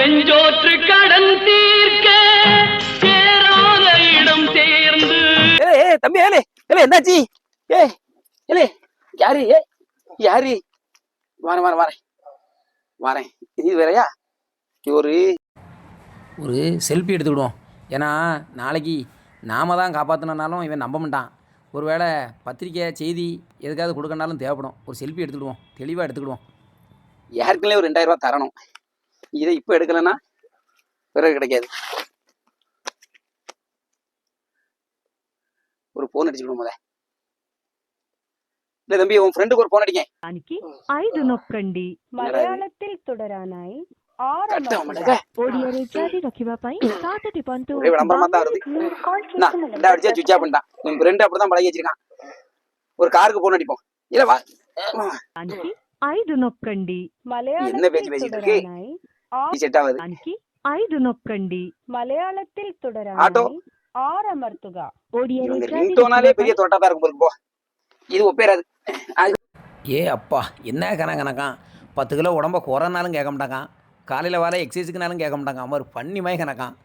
செஞ்சோற்று கடன் தீர்க்க சேராத இடம் சேர்ந்து. தம்பி ஏலே ஏலே என்னாச்சு? ஏலே யாரு யாரு? வரேன் இது வேறையா? ஒரு செல்ஃபி எடுத்துக்கிடுவோம். ஏன்னா நாளைக்கு நாம தான் காப்பாற்றினாலும் இவன் நம்ப மாட்டான். ஒருவேளை பத்திரிக்கை செய்தி எதுக்காவது கொடுக்கனாலும் தேவைப்படும். ஒரு செல்ஃபி எடுத்துக்கிடுவோம், தெளிவாக எடுத்துக்கிடுவோம். யாருக்குள்ளே ஒரு 2000 ரூபா தரணும். இதை இப்போ எடுக்கலைன்னா பிறகு கிடைக்காது. ஒரு போன் அடிச்சுக்கணும் போத. இல்ல தம்பி உன் ஃப்ரெண்டுக்கு ஒரு போன் அடிக்கேன். 5 ନୋକଣ୍ଡି ମଲୟାଳത്തിൽ തുടരാനായി 6 ଓଡ଼ିଆରେ ଜାରି ରଖିବା ପାଇଁ 7 ଟିପନ୍ତୁ. விளம்பரமா தான் வருது. இந்த அடிச்சா சுவிட்ச் ஆஃப் பண்ணிட்டான். என் ஃப்ரெண்ட் அப்படிதான் பழகி வச்சிருக்கான். ஒரு காருக்கு போன் அடிப்போம். இல்ல வா. 5 నొక్కండి என்ன பேச்சு பேசிட்டு இருக்கு? செட் ஆகாது. 5 నొక్కండి మలయాళത്തിൽ തുടരാനായി 6 അമർത്തുക. ଓଡ଼ିଆରେ ரிங்டோனாலே பெரிய தோட்டா தான் இருக்கும் போ. இது ஒப்பேராது. அப்பா என்ன கணக்கான். 10 கிலோ உடம்ப குறைனாலும் கேட்க மாட்டாங்க. காலையில் வர எக்ஸசைஸுக்குனாலும் கேட்க மாட்டாங்க. அவர் பண்ணி மாதிரி கணக்கான்.